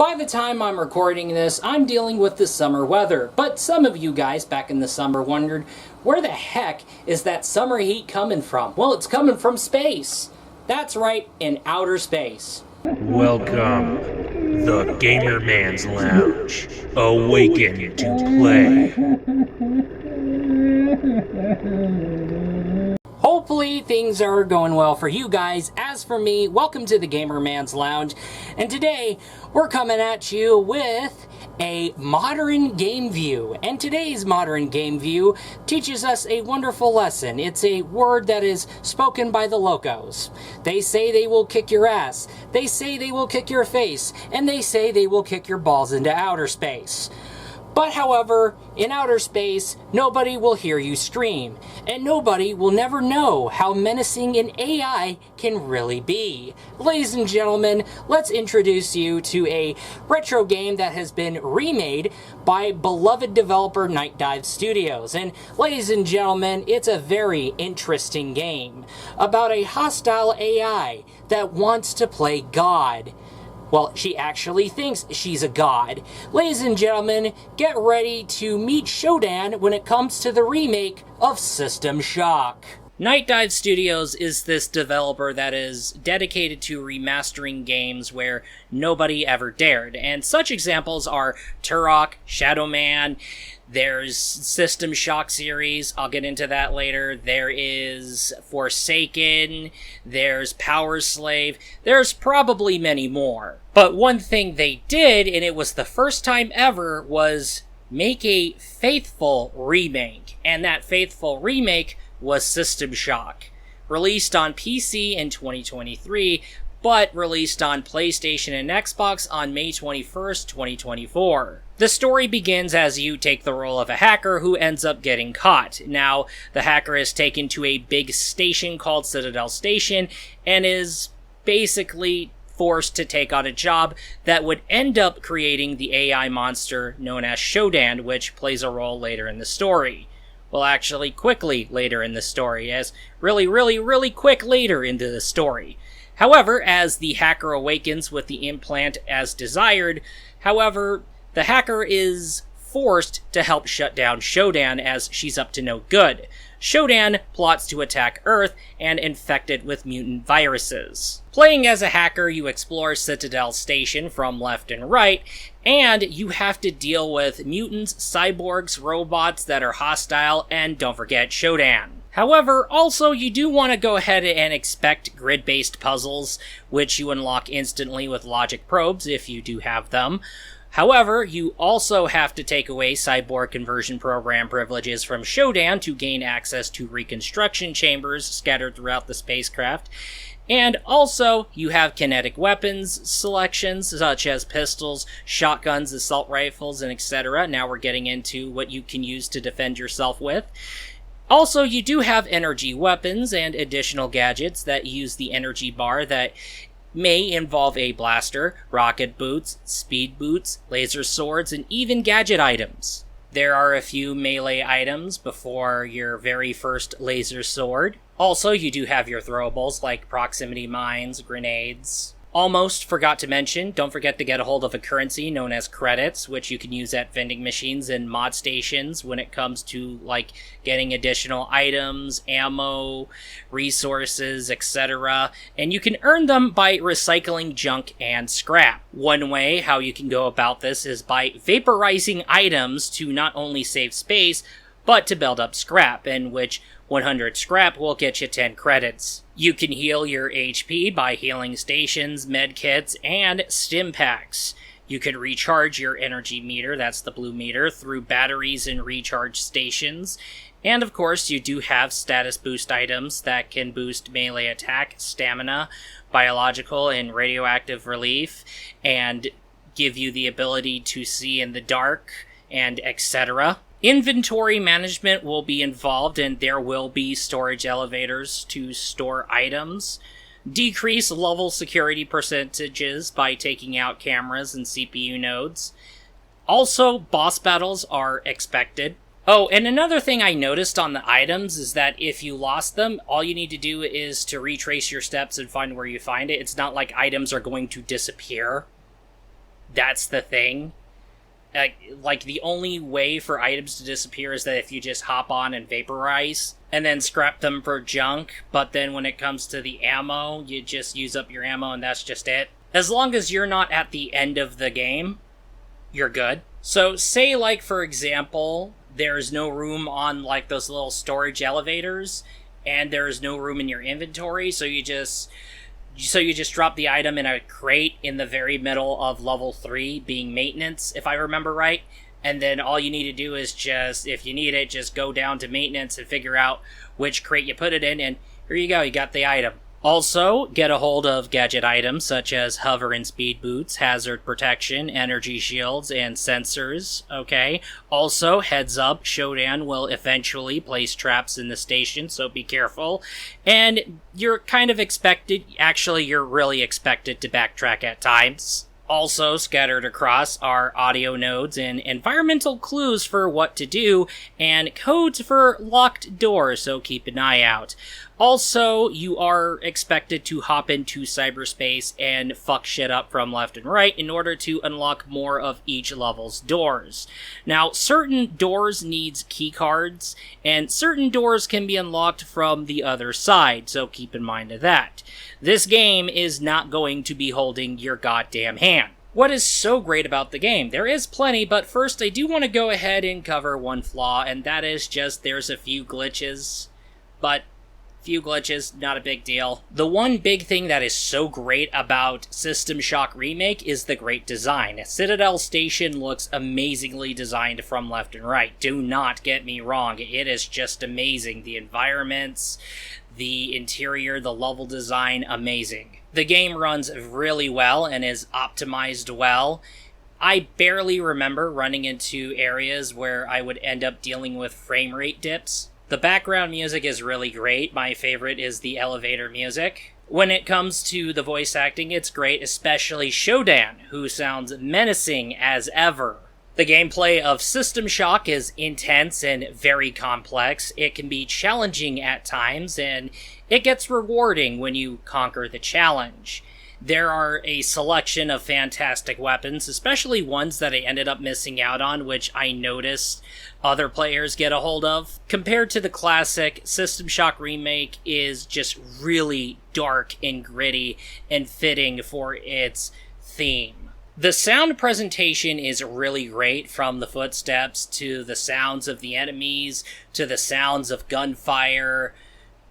By the time I'm recording this, I'm dealing with the summer weather, but some of you guys back in the summer wondered, where the heck is that summer heat coming from? Well, it's coming from space. That's right, in outer space. Welcome, the Gamer Man's Lounge. Awaken to play. Hopefully things are going well for you guys. As for me, welcome to the Gamer Man's Lounge. And today, we're coming at you with a modern game view. And today's modern game view teaches us a wonderful lesson. It's a word that is spoken by the locals. They say they will kick your ass. They say they will kick your face. And they say they will kick your balls into outer space. But however, in outer space, nobody will hear you scream, and nobody will never know how menacing an AI can really be. Ladies and gentlemen, let's introduce you to a retro game that has been remade by beloved developer Night Dive Studios. And ladies and gentlemen, it's a very interesting game about a hostile AI that wants to play God. Well, she actually thinks she's a god. Ladies and gentlemen, get ready to meet Shodan when it comes to the remake of System Shock. Night Dive Studios is this developer that is dedicated to remastering games where nobody ever dared, and such examples are Turok, Shadow Man, there's System Shock series, I'll get into that later, there is Forsaken, there's Power Slave, there's probably many more. But one thing they did, and it was the first time ever, was make a faithful remake, and that faithful remake was System Shock, released on PC in 2023, but released on PlayStation and Xbox on May 21st, 2024. The story begins as you take the role of a hacker who ends up getting caught. Now, the hacker is taken to a big station called Citadel Station, and is basically forced to take on a job that would end up creating the AI monster known as Shodan, which plays a role later in the story. Well, actually, quickly later in the story, as really quick later into the story. However, as the hacker awakens with the implant as desired, however, the hacker is forced to help shut down Shodan as she's up to no good. Shodan plots to attack Earth and infect it with mutant viruses. Playing as a hacker, you explore Citadel Station from left and right, and you have to deal with mutants, cyborgs, robots that are hostile, and don't forget Shodan. However, also you do want to go ahead and expect grid-based puzzles, which you unlock instantly with logic probes if you do have them. However, you also have to take away cyborg conversion program privileges from Shodan to gain access to reconstruction chambers scattered throughout the spacecraft. And also, you have kinetic weapons selections, such as pistols, shotguns, assault rifles, and etc. Now we're getting into what you can use to defend yourself with. Also, you do have energy weapons and additional gadgets that use the energy bar that may involve a blaster, rocket boots, speed boots, laser swords, and even gadget items. There are a few melee items before your very first laser sword. Also, you do have your throwables like proximity mines, grenades. Almost forgot to mention, don't forget to get a hold of a currency known as credits, which you can use at vending machines and mod stations when it comes to, like, getting additional items, ammo, resources, etc. And you can earn them by recycling junk and scrap. One way how you can go about this is by vaporizing items to not only save space, but to build up scrap, in which 100 scrap will get you 10 credits. You can heal your HP by healing stations, medkits, and stim packs. You can recharge your energy meter, that's the blue meter, through batteries and recharge stations. And of course, you do have status boost items that can boost melee attack, stamina, biological and radioactive relief, and give you the ability to see in the dark, and etc. Inventory management will be involved, and there will be storage elevators to store items. Decrease level security percentages by taking out cameras and CPU nodes. Also, boss battles are expected. Oh, and another thing I noticed on the items is that if you lost them, all you need to do is to retrace your steps and find where you find it. It's not like items are going to disappear. That's the thing. Like, the only way for items to disappear is that if you just hop on and vaporize, and then scrap them for junk, but then when it comes to the ammo, you just use up your ammo and that's just it. As long as you're not at the end of the game, you're good. So, say, like, for example, there's no room on, like, those little storage elevators, and there's no room in your inventory, so you just drop the item in a crate in the very middle of level 3, being maintenance, if I remember right. And then all you need to do is just, if you need it, just go down to maintenance and figure out which crate you put it in, and here you go, you got the item. Also, get a hold of gadget items such as hover and speed boots, hazard protection, energy shields, and sensors, okay? Also, heads up, Shodan will eventually place traps in the station, so be careful. And you're kind of expected, actually you're really expected to backtrack at times. Also, scattered across are audio nodes and environmental clues for what to do, and codes for locked doors, so keep an eye out. Also, you are expected to hop into cyberspace and fuck shit up from left and right in order to unlock more of each level's doors. Now, certain doors needs keycards, and certain doors can be unlocked from the other side, so keep in mind of that. This game is not going to be holding your goddamn hand. What is so great about the game? There is plenty, but first I do want to go ahead and cover one flaw, and that is just there's a few glitches. But few glitches, not a big deal. The one big thing that is so great about System Shock Remake is the great design. Citadel Station looks amazingly designed from left and right. Do not get me wrong, it is just amazing. The environments, the interior, the level design, amazing. The game runs really well and is optimized well. I barely remember running into areas where I would end up dealing with frame rate dips. The background music is really great. My favorite is the elevator music. When it comes to the voice acting, it's great, especially Shodan, who sounds menacing as ever. The gameplay of System Shock is intense and very complex. It can be challenging at times, and it gets rewarding when you conquer the challenge. There are a selection of fantastic weapons, especially ones that I ended up missing out on, which I noticed other players get a hold of. Compared to the classic, System Shock Remake is just really dark and gritty and fitting for its theme. The sound presentation is really great, from the footsteps to the sounds of the enemies, to the sounds of gunfire,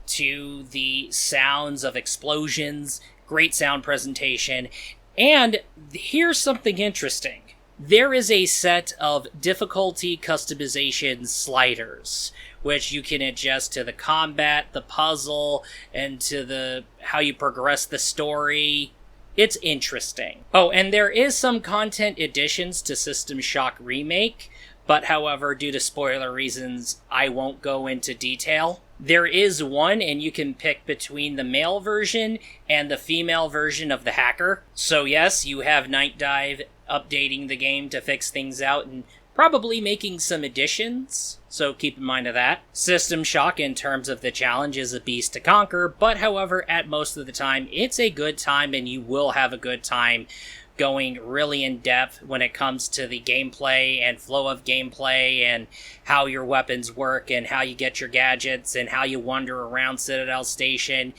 to the sounds of explosions. Great sound presentation. And here's something interesting. There is a set of difficulty customization sliders, which you can adjust to the combat, the puzzle, and to how you progress the story. It's interesting. Oh, and there is some content additions to System Shock Remake, but however, due to spoiler reasons, I won't go into detail. There is one, and you can pick between the male version and the female version of the hacker. So yes, you have Night Dive updating the game to fix things out and probably making some additions, so keep in mind of that. System Shock, in terms of the challenge, is a beast to conquer, but however, at most of the time, it's a good time, and you will have a good time going really in depth when it comes to the gameplay and flow of gameplay and how your weapons work and how you get your gadgets and how you wander around Citadel Station.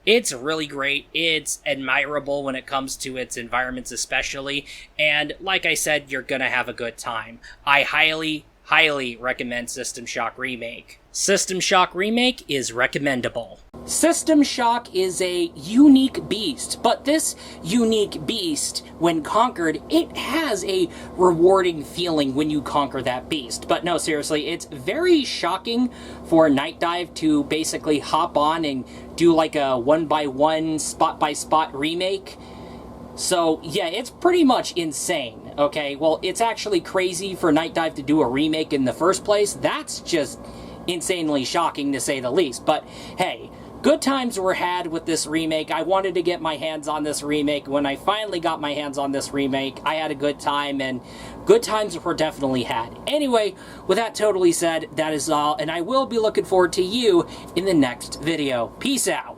It's really great. It's admirable when it comes to its environments especially, and like I said, you're gonna have a good time. I highly recommend System Shock Remake. System Shock Remake is recommendable. System Shock is a unique beast, but this unique beast, when conquered, it has a rewarding feeling when you conquer that beast. But no, seriously, it's very shocking for Night Dive to basically hop on and do like a one-by-one, spot-by-spot remake. So, yeah, it's pretty much insane, okay? Well, it's actually crazy for Night Dive to do a remake in the first place. That's just insanely shocking, to say the least. But, hey, good times were had with this remake. I wanted to get my hands on this remake. When I finally got my hands on this remake, I had a good time, and good times were definitely had. Anyway, with that totally said, that is all, and I will be looking forward to you in the next video. Peace out.